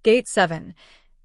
Gate 7.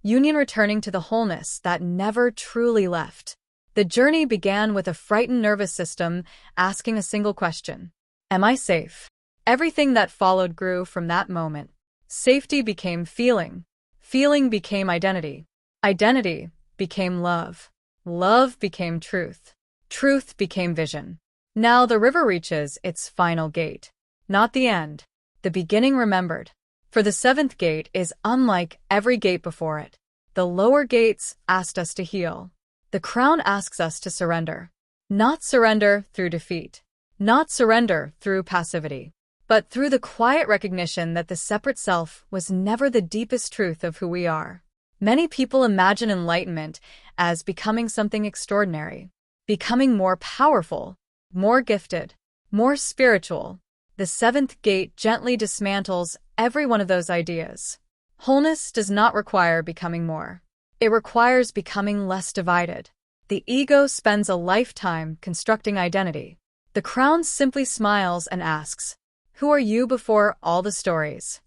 Union returning to the wholeness that never truly left. The journey began with a frightened nervous system asking a single question. Am I safe? Everything that followed grew from that moment. Safety became feeling. Feeling became identity. Identity became love. Love became truth. Truth became vision. Now the river reaches its final gate. Not the end. The beginning remembered. For the seventh gate is unlike every gate before it. The lower gates asked us to heal. The crown asks us to surrender. Not surrender through defeat. Not surrender through passivity. But through the quiet recognition that the separate self was never the deepest truth of who we are. Many people imagine enlightenment as becoming something extraordinary. Becoming more powerful, more gifted, more spiritual. The seventh gate gently dismantles every one of those ideas. Wholeness does not require becoming more. It requires becoming less divided. The ego spends a lifetime constructing identity. The crown simply smiles and asks, who are you before all the stories?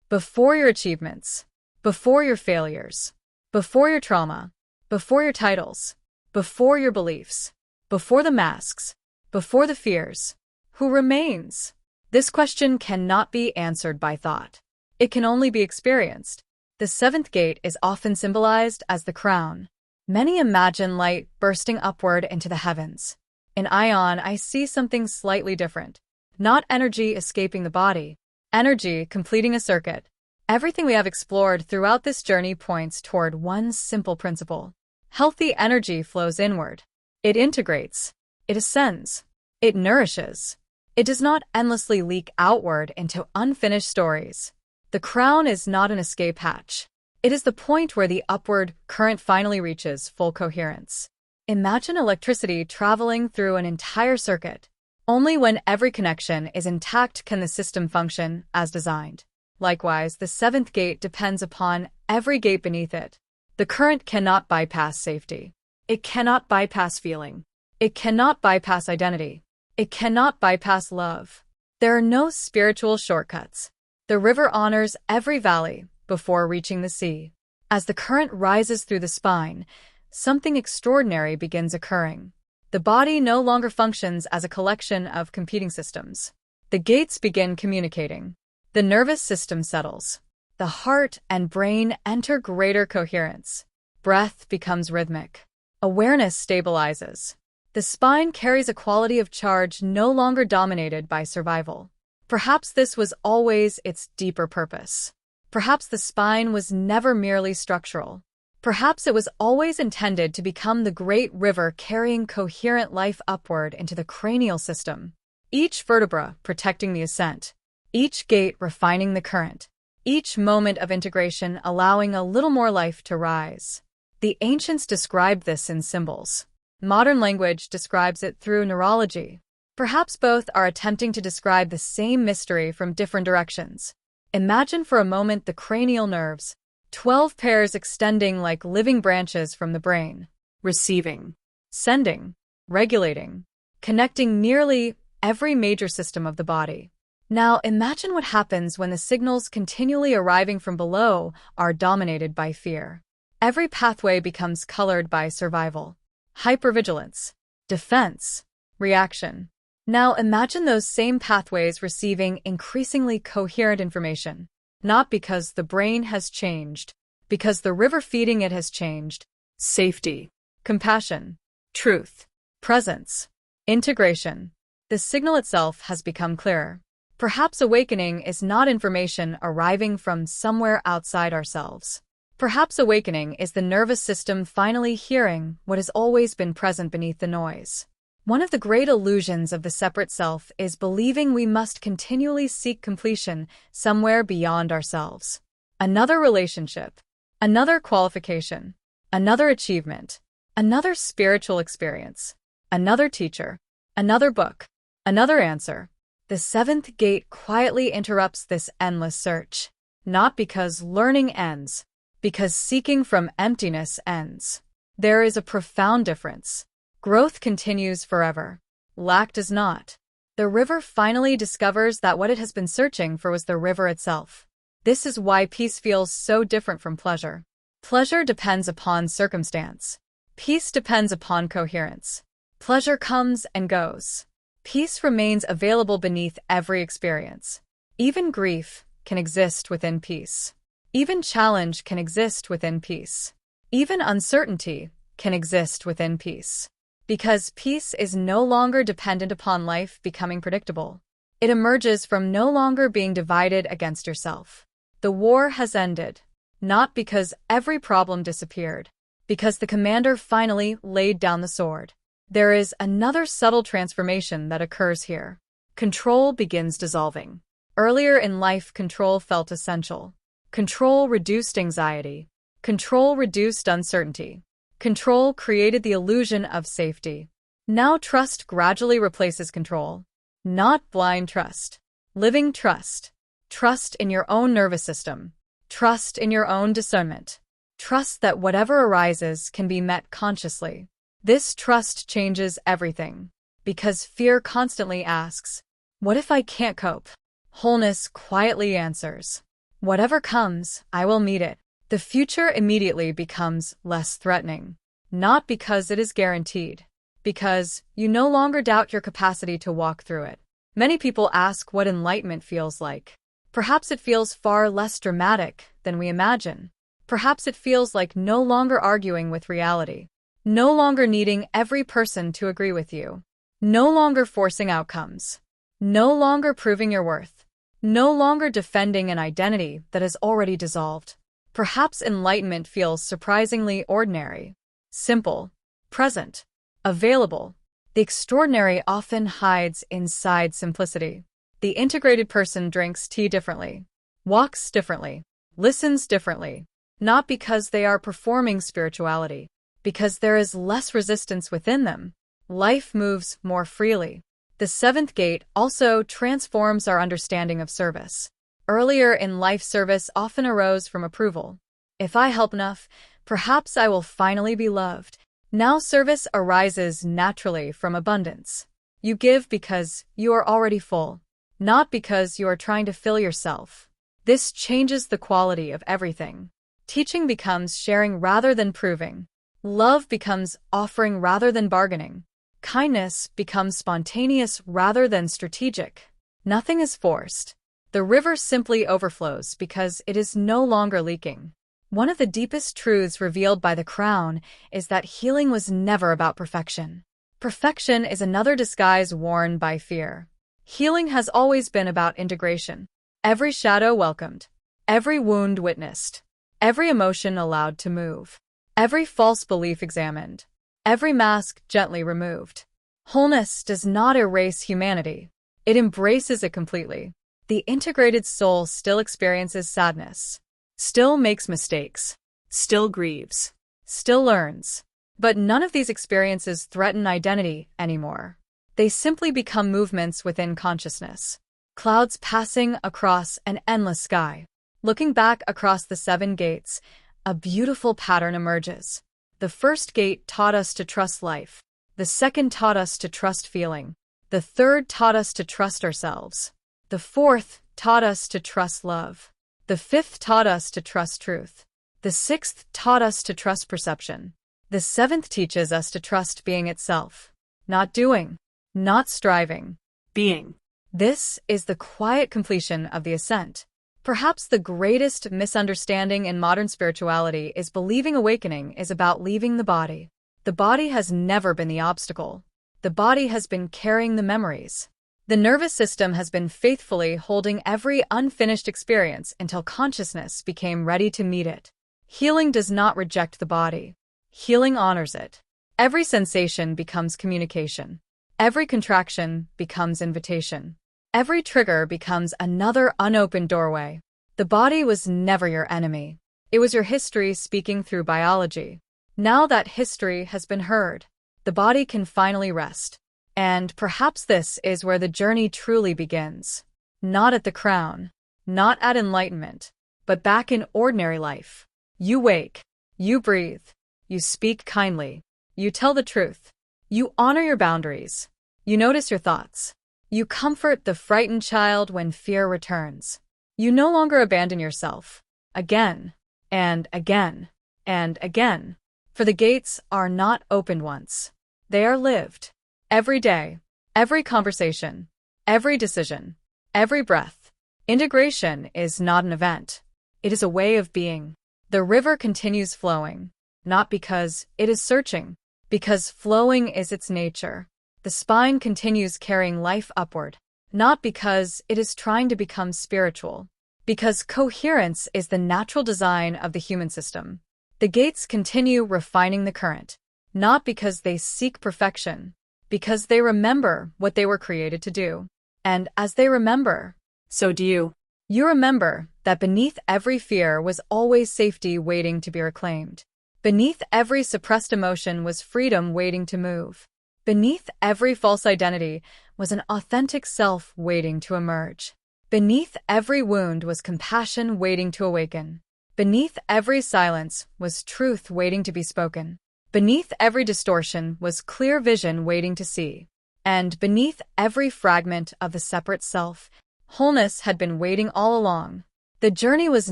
Before your achievements, before your failures, before your trauma, before your titles, before your beliefs, before the masks, before the fears. Who remains? This question cannot be answered by thought. It can only be experienced. The seventh gate is often symbolized as the crown. Many imagine light bursting upward into the heavens. In Ion, I see something slightly different. Not energy escaping the body, energy completing a circuit. Everything we have explored throughout this journey points toward one simple principle. Healthy energy flows inward. It integrates. It ascends. It nourishes. It does not endlessly leak outward into unfinished stories. The crown is not an escape hatch. It is the point where the upward current finally reaches full coherence. Imagine electricity traveling through an entire circuit. Only when every connection is intact can the system function as designed. Likewise, the seventh gate depends upon every gate beneath it. The current cannot bypass safety. It cannot bypass feeling. It cannot bypass identity. It cannot bypass love. There are no spiritual shortcuts. The river honors every valley before reaching the sea. As the current rises through the spine, something extraordinary begins occurring. The body no longer functions as a collection of competing systems. The gates begin communicating. The nervous system settles. The heart and brain enter greater coherence. Breath becomes rhythmic. Awareness stabilizes. The spine carries a quality of charge no longer dominated by survival. Perhaps this was always its deeper purpose. Perhaps the spine was never merely structural. Perhaps it was always intended to become the great river carrying coherent life upward into the cranial system. Each vertebra protecting the ascent. Each gate refining the current. Each moment of integration allowing a little more life to rise. The ancients described this in symbols. Modern language describes it through neurology. Perhaps both are attempting to describe the same mystery from different directions. Imagine for a moment the cranial nerves, 12 pairs extending like living branches from the brain, receiving, sending, regulating, connecting nearly every major system of the body. Now imagine what happens when the signals continually arriving from below are dominated by fear. Every pathway becomes colored by survival, hypervigilance, defense, reaction. Now imagine those same pathways receiving increasingly coherent information, not because the brain has changed, because the river feeding it has changed. Safety, compassion, truth, presence, integration. The signal itself has become clearer. Perhaps awakening is not information arriving from somewhere outside ourselves. Perhaps awakening is the nervous system finally hearing what has always been present beneath the noise. One of the great illusions of the separate self is believing we must continually seek completion somewhere beyond ourselves. Another relationship, another qualification, another achievement, another spiritual experience, another teacher, another book, another answer. The seventh gate quietly interrupts this endless search, not because learning ends, because seeking from emptiness ends. There is a profound difference. Growth continues forever. Lack does not. The river finally discovers that what it has been searching for was the river itself. This is why peace feels so different from pleasure. Pleasure depends upon circumstance. Peace depends upon coherence. Pleasure comes and goes. Peace remains available beneath every experience. Even grief can exist within peace. Even challenge can exist within peace. Even uncertainty can exist within peace. Because peace is no longer dependent upon life becoming predictable. It emerges from no longer being divided against yourself. The war has ended, not because every problem disappeared, because the commander finally laid down the sword. There is another subtle transformation that occurs here. Control begins dissolving. Earlier in life, control felt essential. Control reduced anxiety. Control reduced uncertainty. Control created the illusion of safety. Now trust gradually replaces control. Not blind trust. Living trust. Trust in your own nervous system. Trust in your own discernment. Trust that whatever arises can be met consciously. This trust changes everything. Because fear constantly asks, what if I can't cope? Wholeness quietly answers, whatever comes, I will meet it. The future immediately becomes less threatening. Not because it is guaranteed. Because you no longer doubt your capacity to walk through it. Many people ask what enlightenment feels like. Perhaps it feels far less dramatic than we imagine. Perhaps it feels like no longer arguing with reality. No longer needing every person to agree with you. No longer forcing outcomes. No longer proving your worth. No longer defending an identity that has already dissolved. Perhaps enlightenment feels surprisingly ordinary. Simple. Present. Available. The extraordinary often hides inside simplicity. The integrated person drinks tea differently, walks differently, listens differently, not because they are performing spirituality, because there is less resistance within them. Life moves more freely. The seventh gate also transforms our understanding of service. Earlier in life, service often arose from approval. If I help enough, perhaps I will finally be loved. Now service arises naturally from abundance. You give because you are already full, not because you are trying to fill yourself. This changes the quality of everything. Teaching becomes sharing rather than proving. Love becomes offering rather than bargaining. Kindness becomes spontaneous rather than strategic. Nothing is forced. The river simply overflows because it is no longer leaking. One of the deepest truths revealed by the crown is that healing was never about perfection. Perfection is another disguise worn by fear. Healing has always been about integration. Every shadow welcomed. Every wound witnessed. Every emotion allowed to move. Every false belief examined. Every mask gently removed. Wholeness does not erase humanity. It embraces it completely. The integrated soul still experiences sadness. Still makes mistakes. Still grieves. Still learns. But none of these experiences threaten identity anymore. They simply become movements within consciousness. Clouds passing across an endless sky. Looking back across the seven gates, a beautiful pattern emerges. The first gate taught us to trust life. The second taught us to trust feeling. The third taught us to trust ourselves. The fourth taught us to trust love. The fifth taught us to trust truth. The sixth taught us to trust perception. The seventh teaches us to trust being itself. Not doing. Not striving. Being. This is the quiet completion of the ascent. Perhaps the greatest misunderstanding in modern spirituality is believing awakening is about leaving the body. The body has never been the obstacle. The body has been carrying the memories. The nervous system has been faithfully holding every unfinished experience until consciousness became ready to meet it. Healing does not reject the body. Healing honors it. Every sensation becomes communication. Every contraction becomes invitation. Every trigger becomes another unopened doorway. The body was never your enemy. It was your history speaking through biology. Now that history has been heard, the body can finally rest. And perhaps this is where the journey truly begins. Not at the crown, not at enlightenment, but back in ordinary life. You wake, you breathe, you speak kindly, you tell the truth, you honor your boundaries, you notice your thoughts, you comfort the frightened child when fear returns. You no longer abandon yourself. Again, and again, and again. For the gates are not opened once. They are lived. Every day, every conversation, every decision, every breath. Integration is not an event. It is a way of being. The river continues flowing, not because it is searching, because flowing is its nature. The spine continues carrying life upward, not because it is trying to become spiritual, because coherence is the natural design of the human system. The gates continue refining the current, not because they seek perfection, because they remember what they were created to do. And as they remember, so do you. You remember that beneath every fear was always safety waiting to be reclaimed. Beneath every suppressed emotion was freedom waiting to move. Beneath every false identity was an authentic self waiting to emerge. Beneath every wound was compassion waiting to awaken. Beneath every silence was truth waiting to be spoken. Beneath every distortion was clear vision waiting to see. And beneath every fragment of the separate self, wholeness had been waiting all along. The journey was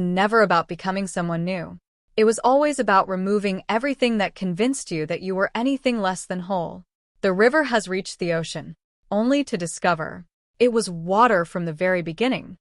never about becoming someone new. It was always about removing everything that convinced you that you were anything less than whole. The river has reached the ocean, only to discover it was water from the very beginning.